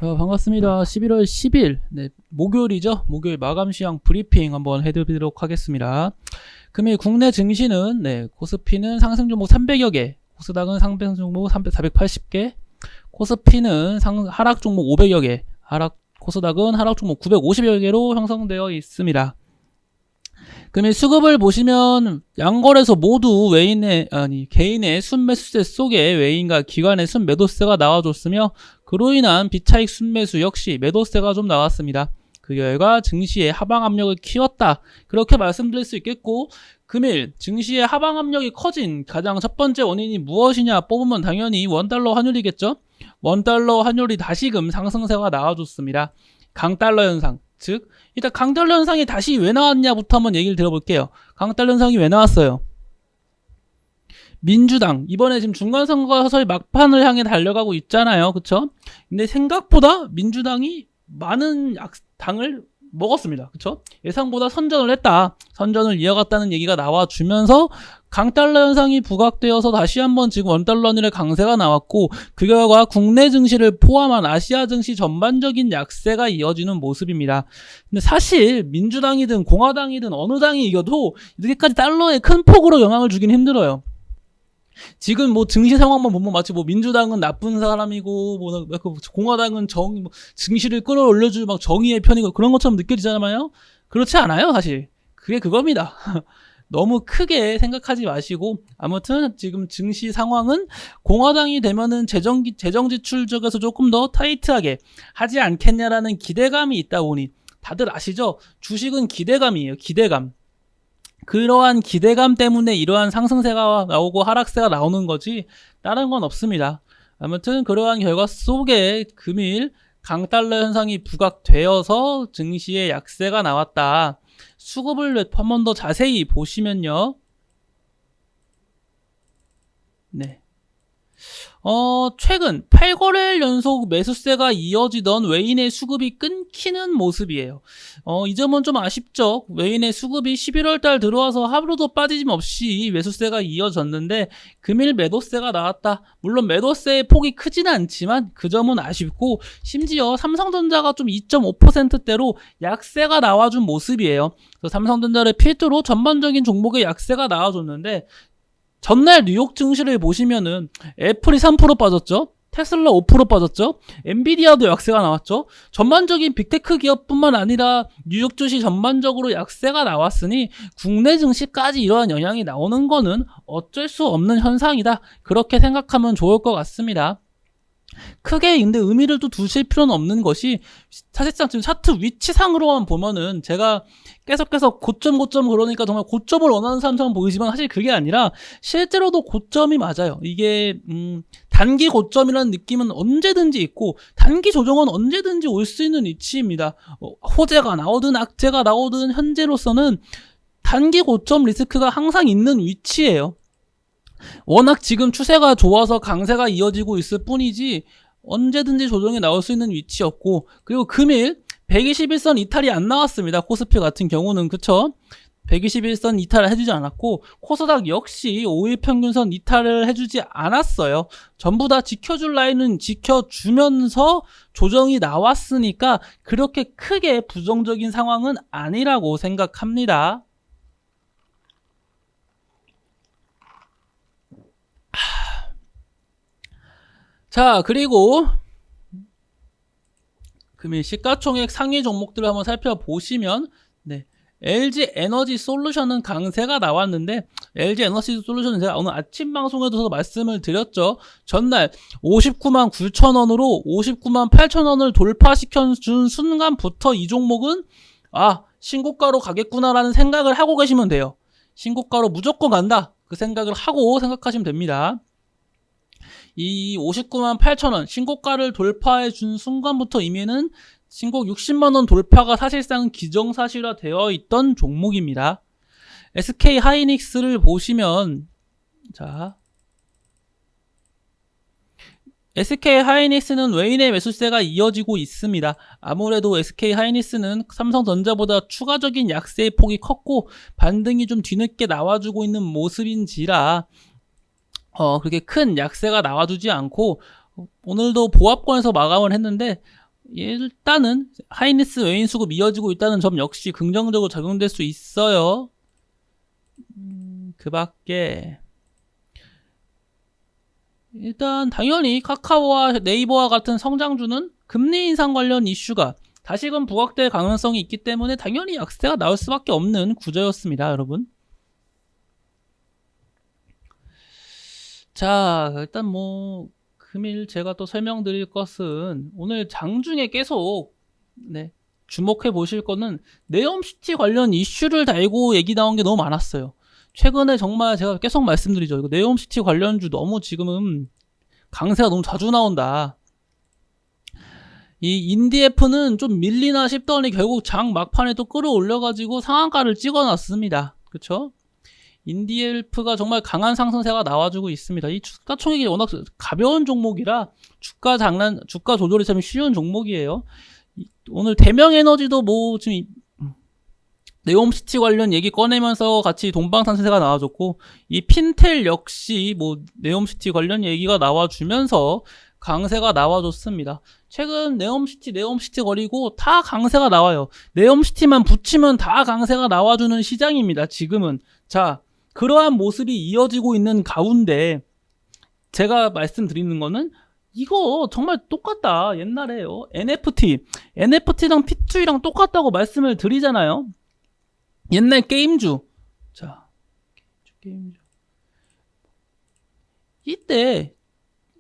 자, 반갑습니다. 11월 10일, 목요일이죠. 목요일 마감 시황 브리핑 한번 해드리도록 하겠습니다. 금일 국내 증시는, 코스피는 상승 종목 300여 개, 코스닥은 상승 종목 480개, 코스피는 하락 종목 500여 개, 코스닥은 하락 종목 950여 개로 형성되어 있습니다. 금일 수급을 보시면 양거래소 모두 개인의 순매수세 속에 외인과 기관의 순매도세가 나와줬으며 그로 인한 비차익 순매수 역시 매도세가 좀 나왔습니다. 그 결과 증시의 하방 압력을 키웠다. 그렇게 말씀드릴 수 있겠고, 금일 증시의 하방 압력이 커진 가장 첫 번째 원인이 무엇이냐 뽑으면 당연히 원달러 환율이겠죠. 원달러 환율이 다시금 상승세가 나와줬습니다. 강달러 현상, 즉 일단 강달러 현상이 다시 왜 나왔냐부터 한번 얘기를 들어볼게요. 강달러 현상이 왜 나왔어요? 민주당 이번에 지금 중간선거가 서서히 막판을 향해 달려가고 있잖아요. 그쵸? 근데 생각보다 민주당이 많은 당을 먹었습니다. 그쵸? 예상보다 선전을 했다. 선전을 이어갔다는 얘기가 나와주면서 강달러 현상이 부각되어서 다시 한번 지금 원달러 환율의 강세가 나왔고, 그 결과 국내 증시를 포함한 아시아 증시 전반적인 약세가 이어지는 모습입니다. 근데 사실 민주당이든 공화당이든 어느 당이 이겨도 이렇게까지 달러에 큰 폭으로 영향을 주긴 힘들어요. 지금 증시 상황만 보면 마치 민주당은 나쁜 사람이고 공화당은 증시를 끌어올려줄 정의의 편이고 그런 것처럼 느껴지잖아요. 그렇지 않아요. 사실 그게 그겁니다. 너무 크게 생각하지 마시고, 아무튼 지금 증시 상황은 공화당이 되면은 재정 지출 쪽에서 조금 더 타이트하게 하지 않겠냐라는 기대감이 있다 보니, 다들 아시죠? 주식은 기대감이에요. 기대감. 그러한 기대감 때문에 이러한 상승세가 나오고 하락세가 나오는 거지 다른 건 없습니다. 아무튼 그러한 결과 속에 금일 강달러 현상이 부각되어서 증시에 약세가 나왔다. 수급을 한 번 더 자세히 보시면요. 최근 8거래일 연속 매수세가 이어지던 외인의 수급이 끊기는 모습이에요. 이 점은 좀 아쉽죠. 외인의 수급이 11월달 들어와서 하루도 빠짐없이 매수세가 이어졌는데 금일 매도세가 나왔다. 물론 매도세의 폭이 크지는 않지만 그 점은 아쉽고, 심지어 삼성전자가 좀 2.5%대로 약세가 나와준 모습이에요. 그래서 삼성전자를 필두로 전반적인 종목의 약세가 나와줬는데, 전날 뉴욕 증시를 보시면은 애플이 3% 빠졌죠. 테슬라 5% 빠졌죠. 엔비디아도 약세가 나왔죠. 전반적인 빅테크 기업뿐만 아니라 뉴욕 증시 전반적으로 약세가 나왔으니 국내 증시까지 이러한 영향이 나오는 거는 어쩔 수 없는 현상이다. 그렇게 생각하면 좋을 것 같습니다. 크게 근데 의미를 또 두실 필요는 없는 것이, 사실상 지금 차트 위치상으로만 보면은 제가 계속해서 고점 그러니까 정말 고점을 원하는 사람처럼 보이지만 사실 그게 아니라 실제로도 고점이 맞아요. 이게 단기 고점이라는 느낌은 언제든지 있고 단기 조정은 언제든지 올 수 있는 위치입니다. 호재가 나오든 악재가 나오든 현재로서는 단기 고점 리스크가 항상 있는 위치예요. 워낙 지금 추세가 좋아서 강세가 이어지고 있을 뿐이지 언제든지 조정이 나올 수 있는 위치였고, 그리고 금일 121선 이탈이 안 나왔습니다. 코스피 같은 경우는. 그쵸? 121선 이탈을 해주지 않았고, 코스닥 역시 5일 평균선 이탈을 해주지 않았어요. 전부 다 지켜줄 라인은 지켜주면서 조정이 나왔으니까 그렇게 크게 부정적인 상황은 아니라고 생각합니다. 자, 그리고 금일 시가총액 상위 종목들을 한번 살펴보시면, LG 에너지 솔루션은 강세가 나왔는데, LG 에너지 솔루션은 제가 오늘 아침 방송에도 말씀을 드렸죠. 전날 59만 9천원으로 59만 8천원을 돌파시켜준 순간부터 이 종목은 신고가로 가겠구나라는 생각을 하고 계시면 돼요. 신고가로 무조건 간다, 그 생각을 하고 생각하시면 됩니다. 이 59만 8천원 신고가를 돌파해 준 순간부터 이미는 신고 60만원 돌파가 사실상 기정사실화 되어 있던 종목입니다. SK 하이닉스를 보시면, SK 하이닉스는 외인의 매수세가 이어지고 있습니다. 아무래도 SK 하이닉스는 삼성전자보다 추가적인 약세의 폭이 컸고 반등이 좀 뒤늦게 나와주고 있는 모습인지라 그렇게 큰 약세가 나와주지 않고 오늘도 보합권에서 마감을 했는데 일단은 하이닉스 외인 수급 이어지고 있다는 점 역시 긍정적으로 작용될 수 있어요. 그 밖에 일단 당연히 카카오와 네이버와 같은 성장주는 금리 인상 관련 이슈가 다시금 부각될 가능성이 있기 때문에 당연히 약세가 나올 수밖에 없는 구조였습니다, 여러분. 자, 일단 뭐 금일 제가 또 설명드릴 것은 오늘 장중에 계속 주목해 보실 거는 네옴시티 관련 이슈를 달고 얘기 나온 게 너무 많았어요. 최근에 정말 제가 계속 말씀드리죠. 이거 네옴시티 관련주 너무 지금은 강세가 너무 자주 나온다. 이 인디에프는 좀 밀리나 싶더니 결국 장 막판에 또 끌어올려가지고 상한가를 찍어놨습니다. 그쵸? 인디엘프가 정말 강한 상승세가 나와주고 있습니다. 이 주가 총액이 워낙 가벼운 종목이라 주가 조절이 참 쉬운 종목이에요. 오늘 대명에너지도 뭐 지금 네옴시티 관련 얘기 꺼내면서 같이 동방상승세가 나와줬고, 이 핀텔 역시 뭐 네옴시티 관련 얘기가 나와주면서 강세가 나와줬습니다. 최근 네옴시티 거리고 다 강세가 나와요. 네옴시티만 붙이면 다 강세가 나와주는 시장입니다. 지금은. 자, 그러한 모습이 이어지고 있는 가운데 제가 말씀드리는 거는 이거 정말 똑같다. 옛날에요. NFT랑 P2E랑 똑같다고 말씀을 드리잖아요. 옛날 게임주. 자, 게임주. 이때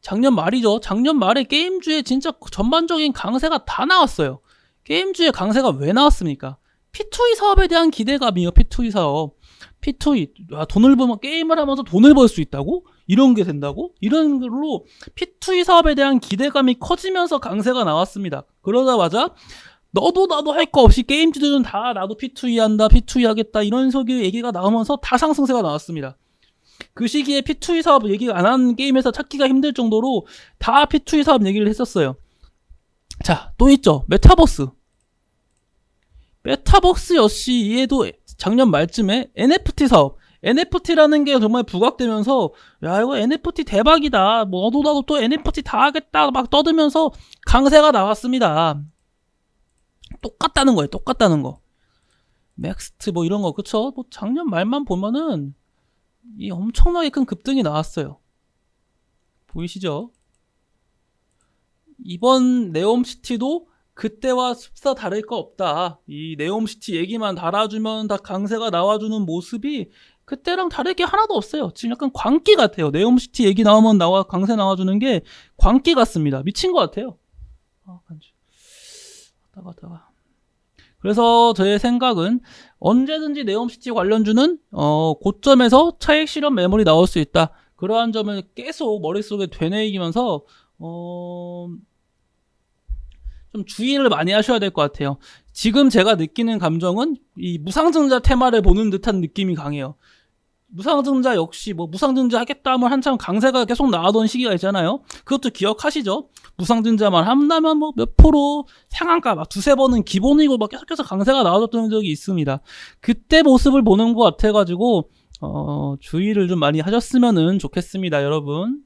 작년 말이죠. 작년 말에 게임주에 진짜 전반적인 강세가 다 나왔어요. 게임주의 강세가 왜 나왔습니까? P2E 사업에 대한 기대감이요. P2E 사업. P2E, 돈을 벌면 게임을 하면서 돈을 벌 수 있다고? 이런 게 된다고? 이런 걸로 P2E 사업에 대한 기대감이 커지면서 강세가 나왔습니다. 그러자마자 너도 나도 할 거 없이 게임주들은 다 나도 P2E 한다, P2E 하겠다 이런 식의 얘기가 나오면서 다 상승세가 나왔습니다. 그 시기에 P2E 사업 얘기가 안 하는 게임에서 찾기가 힘들 정도로 다 P2E 사업 얘기를 했었어요. 자, 또 있죠. 메타버스 역시 얘도 작년 말쯤에 NFT 사업, NFT라는 게 정말 부각되면서 야 이거 NFT 대박이다, 뭐 너도 나도 또 NFT 다 하겠다 막 떠들면서 강세가 나왔습니다. 똑같다는 거예요. 똑같다는 거. 넥스트 뭐 이런 거 그쵸? 뭐 작년 말만 보면은 이 엄청나게 큰 급등이 나왔어요. 보이시죠? 이번 네옴시티도 그때와 습사 다를 거 없다. 이 네옴시티 얘기만 달아주면 다 강세가 나와주는 모습이 그때랑 다를 게 하나도 없어요. 지금 약간 광기 같아요. 네옴시티 얘기 나오면 강세 나와주는 게 광기 같습니다. 미친 것 같아요. 갔다가. 그래서 저의 생각은 언제든지 네옴시티 관련주는 고점에서 차익 실현 매물이 나올 수 있다. 그러한 점을 계속 머릿속에 되뇌이면서 좀 주의를 많이 하셔야 될 것 같아요. 지금 제가 느끼는 감정은 이 무상증자 테마를 보는 듯한 느낌이 강해요. 무상증자 역시 뭐 무상증자 하겠다 하면 한참 강세가 계속 나오던 시기가 있잖아요. 그것도 기억하시죠? 무상증자만 한다면 뭐 몇 프로 상한가 막 두세 번은 기본이고 막 계속해서 강세가 나와줬던 적이 있습니다. 그때 모습을 보는 것 같아가지고 주의를 좀 많이 하셨으면 좋겠습니다. 여러분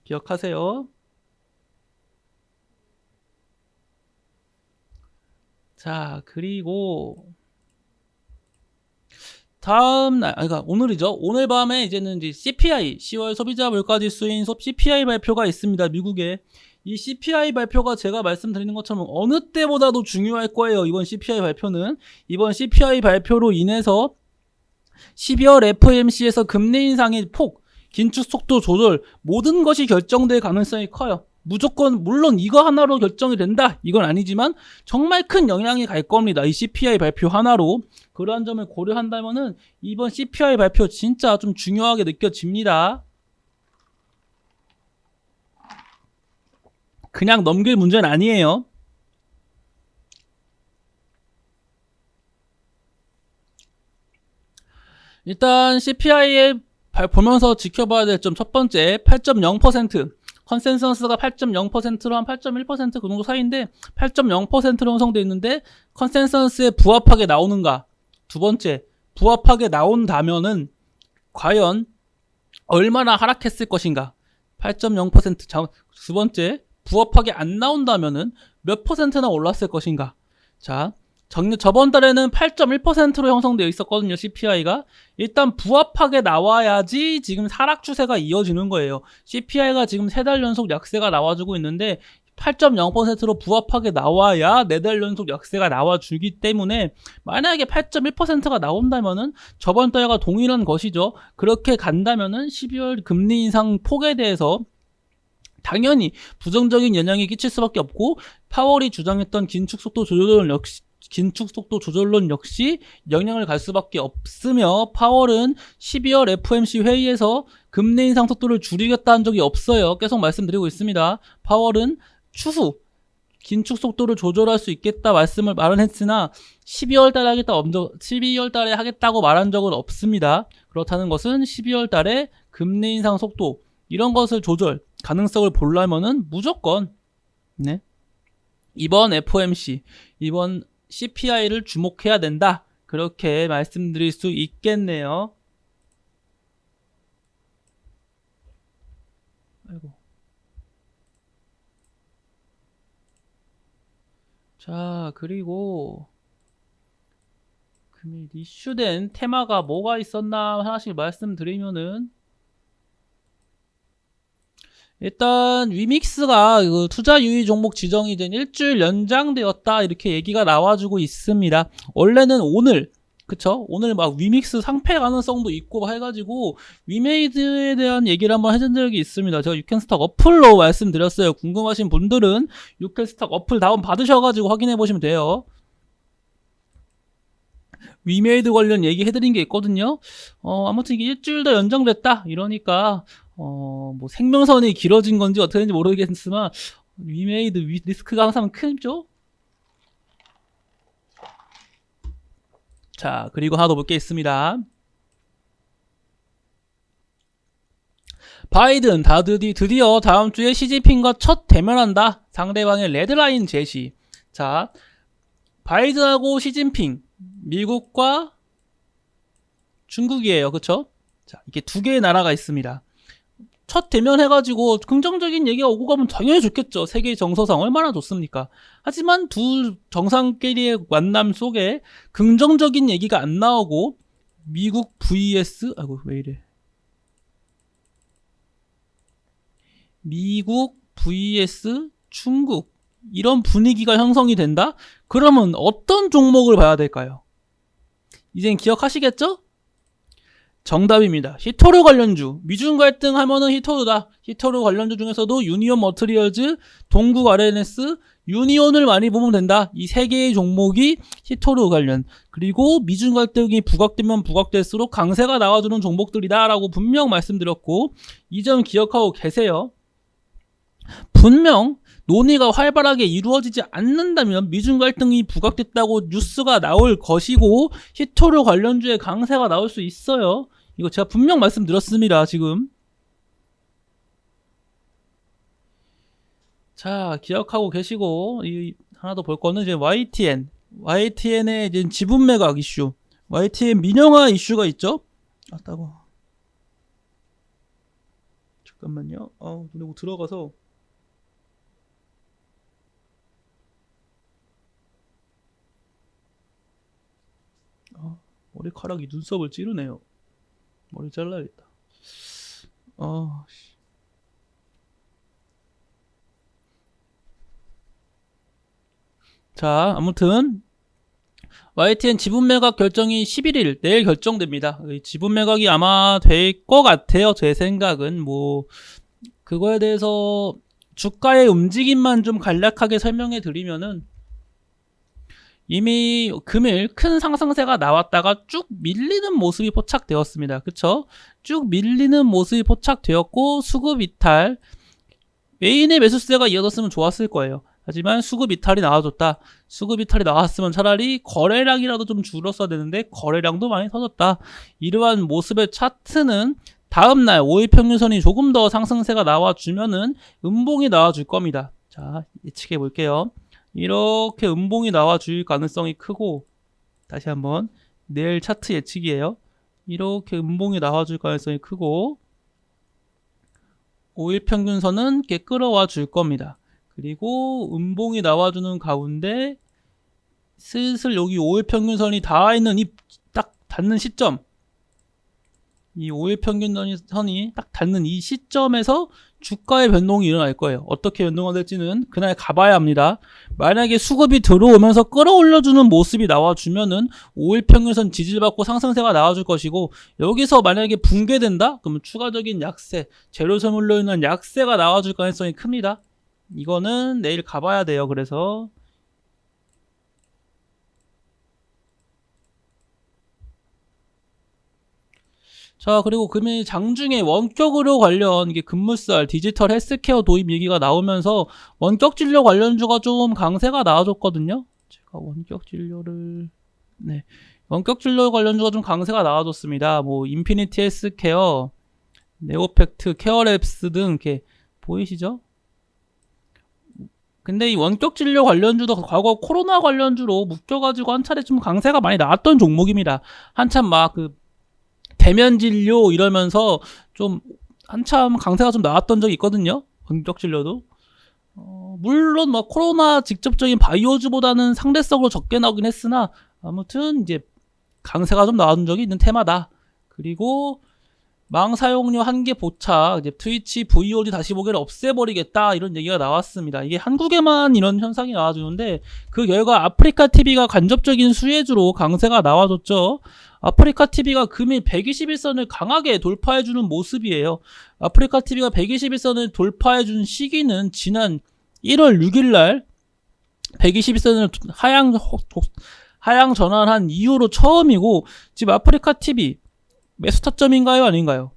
기억하세요. 자, 그리고 다음 날, 그러니까 오늘이죠. 오늘 밤에 이제는 이제 CPI, 10월 소비자 물가지수 인소 CPI 발표가 있습니다. 미국에. 이 CPI 발표가 제가 말씀드리는 것처럼 어느 때보다도 중요할 거예요. 이번 CPI 발표는. 이번 CPI 발표로 인해서 12월 FOMC에서 금리 인상의 폭, 긴축 속도 조절, 모든 것이 결정될 가능성이 커요. 무조건 물론 이거 하나로 결정이 된다 이건 아니지만 정말 큰 영향이 갈 겁니다. 이 CPI 발표 하나로. 그러한 점을 고려한다면은 이번 CPI 발표 진짜 좀 중요하게 느껴집니다. 그냥 넘길 문제는 아니에요. 일단 CPI에 보면서 지켜봐야 될 점 첫 번째 8.0% 컨센서스가 8.0%로 한 8.1% 그 정도 사이인데 8.0%로 형성되어 있는데 컨센서스에 부합하게 나오는가. 두 번째, 부합하게 나온다면은 과연 얼마나 하락했을 것인가. 8.0%. 두 번째, 부합하게 안 나온다면은 몇 퍼센트나 올랐을 것인가. 자, 저번 달에는 8.1%로 형성되어 있었거든요. CPI가. 일단 부합하게 나와야지 지금 하락 추세가 이어지는 거예요. CPI가 지금 3달 연속 약세가 나와주고 있는데 8.0%로 부합하게 나와야 4달 연속 약세가 나와주기 때문에 만약에 8.1%가 나온다면은 저번 달과 동일한 것이죠. 그렇게 간다면은 12월 금리 인상 폭에 대해서 당연히 부정적인 영향이 끼칠 수밖에 없고, 파월이 주장했던 긴축 속도 조절론 역시 영향을 갈 수밖에 없으며, 파월은 12월 FOMC 회의에서 금리 인상 속도를 줄이겠다는 적이 없어요. 계속 말씀드리고 있습니다. 파월은 추후 긴축 속도를 조절할 수 있겠다 말은 했으나 12월 달에 하겠다고 말한 적은 없습니다. 그렇다는 것은 12월 달에 금리 인상 속도 이런 것을 조절 가능성을 보려면은 무조건 이번 FOMC, 이번 CPI를 주목해야 된다. 그렇게 말씀드릴 수 있겠네요. 아이고. 자, 그리고 금일 이슈된 테마가 뭐가 있었나 하나씩 말씀드리면은, 일단 위믹스가 투자 유의 종목 지정이 된 일주일 연장되었다 이렇게 얘기가 나와주고 있습니다. 원래는 오늘 막 위믹스 상패 가능성도 있고 해가지고 위메이드에 대한 얘기를 한번 해준 적이 있습니다. 제가 유캔스탁 어플로 말씀드렸어요. 궁금하신 분들은 유캔스탁 어플 다운 받으셔가지고 확인해 보시면 돼요. 위메이드 관련 얘기 해드린 게 있거든요. 아무튼 이게 일주일 더 연장됐다 이러니까 뭐 생명선이 길어진 건지 어떻게 되는지 모르겠지만 위메이드 리스크가 항상 크죠. 자, 그리고 하나 더 볼 게 있습니다. 바이든 드디어 다음 주에 시진핑과 첫 대면한다. 상대방의 레드라인 제시. 자, 바이든하고 시진핑, 미국과 중국이에요. 그쵸? 자, 이게 두 개의 나라가 있습니다. 첫 대면 해가지고 긍정적인 얘기가 오고 가면 당연히 좋겠죠. 세계 정서상 얼마나 좋습니까? 하지만 두 정상끼리의 만남 속에 긍정적인 얘기가 안 나오고 미국 vs 미국 vs 중국 이런 분위기가 형성이 된다? 그러면 어떤 종목을 봐야 될까요? 이젠 기억하시겠죠? 정답입니다. 히토르 관련주. 미중 갈등 하면은 히토르다. 히토르 관련주 중에서도 유니온 머트리얼즈, 동국 RNS, 유니온을 많이 보면 된다. 이 세 개의 종목이 히토르 관련. 그리고 미중 갈등이 부각되면 부각될수록 강세가 나와주는 종목들이다 라고 분명 말씀드렸고, 이 점 기억하고 계세요. 분명 논의가 활발하게 이루어지지 않는다면 미중 갈등이 부각됐다고 뉴스가 나올 것이고 히토르 관련주의 강세가 나올 수 있어요. 이거 제가 분명 말씀드렸습니다. 지금. 자, 기억하고 계시고, 하나 더 볼 거는 이제 YTN의 이제 지분 매각 이슈, YTN 민영화 이슈가 있죠. 잠깐만요. 눈에 뭐 들어가서. 머리카락이 눈썹을 찌르네요. 머리 잘라야겠다. 자, 아무튼 YTN 지분 매각 결정이 11일 내일 결정됩니다. 지분 매각이 아마 될 것 같아요. 제 생각은 그거에 대해서 주가의 움직임만 좀 간략하게 설명해 드리면은, 이미 금일 큰 상승세가 나왔다가 쭉 밀리는 모습이 포착되었습니다. 그쵸? 쭉 밀리는 모습이 포착되었고 수급 이탈, 메인의 매수세가 이어졌으면 좋았을 거예요. 하지만 수급 이탈이 나와줬다. 수급 이탈이 나왔으면 차라리 거래량이라도 좀 줄었어야 되는데 거래량도 많이 터졌다. 이러한 모습의 차트는 다음날 5일 평균선이 조금 더 상승세가 나와주면은 음봉이 나와줄 겁니다. 자, 예측해 볼게요. 이렇게 음봉이 나와줄 가능성이 크고, 다시 한번 내일 차트 예측이에요. 이렇게 음봉이 나와줄 가능성이 크고 5일 평균선은 이렇게 끌어와 줄 겁니다. 그리고 음봉이 나와주는 가운데 슬슬 여기 5일 평균선이 닿아 있는 이 딱 닿는 시점, 이 5일 평균선이 딱 닿는 이 시점에서 주가의 변동이 일어날 거예요. 어떻게 변동이 될지는 그날 가봐야 합니다. 만약에 수급이 들어오면서 끌어올려주는 모습이 나와주면은 5일 평균선 지지받고 상승세가 나와줄 것이고, 여기서 만약에 붕괴된다? 그러면 추가적인 약세, 재료소물로 인한 약세가 나와줄 가능성이 큽니다. 이거는 내일 가봐야 돼요. 그래서 자, 그리고 금일 장중에 원격 의료 관련 이게 급무살 디지털 헬스케어 도입 얘기가 나오면서 원격 진료 관련주가 좀 강세가 나와줬거든요. 제가 원격 진료를 원격 진료 관련주가 좀 강세가 나와줬습니다. 뭐 인피니티 헬스케어, 네오팩트, 케어랩스 등 이렇게 보이시죠? 근데 이 원격 진료 관련주도 과거 코로나 관련주로 묶여가지고 한 차례 좀 강세가 많이 나왔던 종목입니다. 한참 막 그 대면 진료 이러면서 좀 한참 강세가 좀 나왔던 적이 있거든요. 원격 진료도. 물론 뭐 코로나 직접적인 바이오주보다는 상대적으로 적게 나오긴 했으나 아무튼 이제 강세가 좀 나온 적이 있는 테마다. 그리고 망 사용료 한계 포착, 이제 트위치 VOD 다시 보기를 없애버리겠다 이런 얘기가 나왔습니다. 이게 한국에만 이런 현상이 나와주는데 그 결과 아프리카 TV가 간접적인 수혜주로 강세가 나와줬죠. 아프리카 TV가 금일 121선을 강하게 돌파해주는 모습이에요. 아프리카 TV가 121선을 돌파해준 시기는 지난 1월 6일날 121선을 하향 전환한 이후로 처음이고, 지금 아프리카 TV 매수 타점인가요? 아닌가요?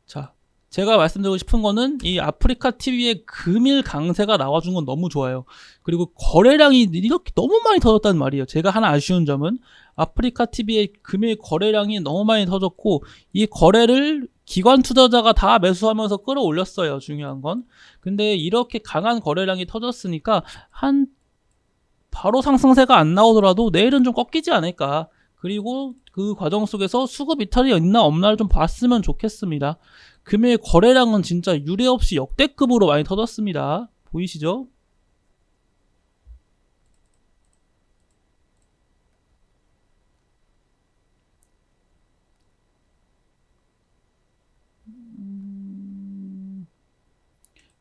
자, 제가 말씀드리고 싶은 거는 이 아프리카 TV의 금일 강세가 나와준 건 너무 좋아요. 그리고 거래량이 이렇게 너무 많이 터졌단 말이에요. 제가 하나 아쉬운 점은 아프리카 TV의 금일 거래량이 너무 많이 터졌고, 이 거래를 기관 투자자가 다 매수하면서 끌어올렸어요. 중요한 건. 근데 이렇게 강한 거래량이 터졌으니까 바로 상승세가 안 나오더라도 내일은 좀 꺾이지 않을까. 그리고 그 과정 속에서 수급 이탈이 있나 없나를 좀 봤으면 좋겠습니다. 금일 거래량은 진짜 유례없이 역대급으로 많이 터졌습니다. 보이시죠?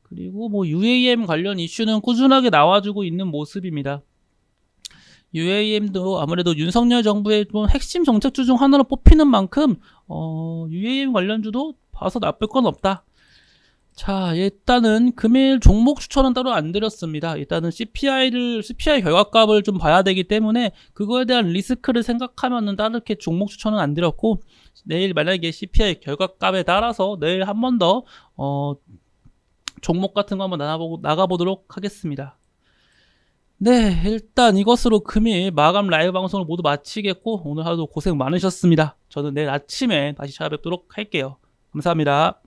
그리고 뭐 UAM 관련 이슈는 꾸준하게 나와주고 있는 모습입니다. UAM도 아무래도 윤석열 정부의 좀 핵심 정책주 중 하나로 뽑히는 만큼 UAM 관련주도 봐서 나쁠 건 없다. 자, 일단은 금일 종목 추천은 따로 안 드렸습니다. 일단은 CPI 결과값을 좀 봐야 되기 때문에 그거에 대한 리스크를 생각하면은 따르게 종목 추천은 안 드렸고, 내일 만약에 CPI 결과값에 따라서 내일 한 번 더 종목 같은 거 한번 나가보도록 하겠습니다. 네, 일단 이것으로 금일 마감 라이브 방송을 모두 마치겠고, 오늘 하루도 고생 많으셨습니다. 저는 내일 아침에 다시 찾아뵙도록 할게요. 감사합니다.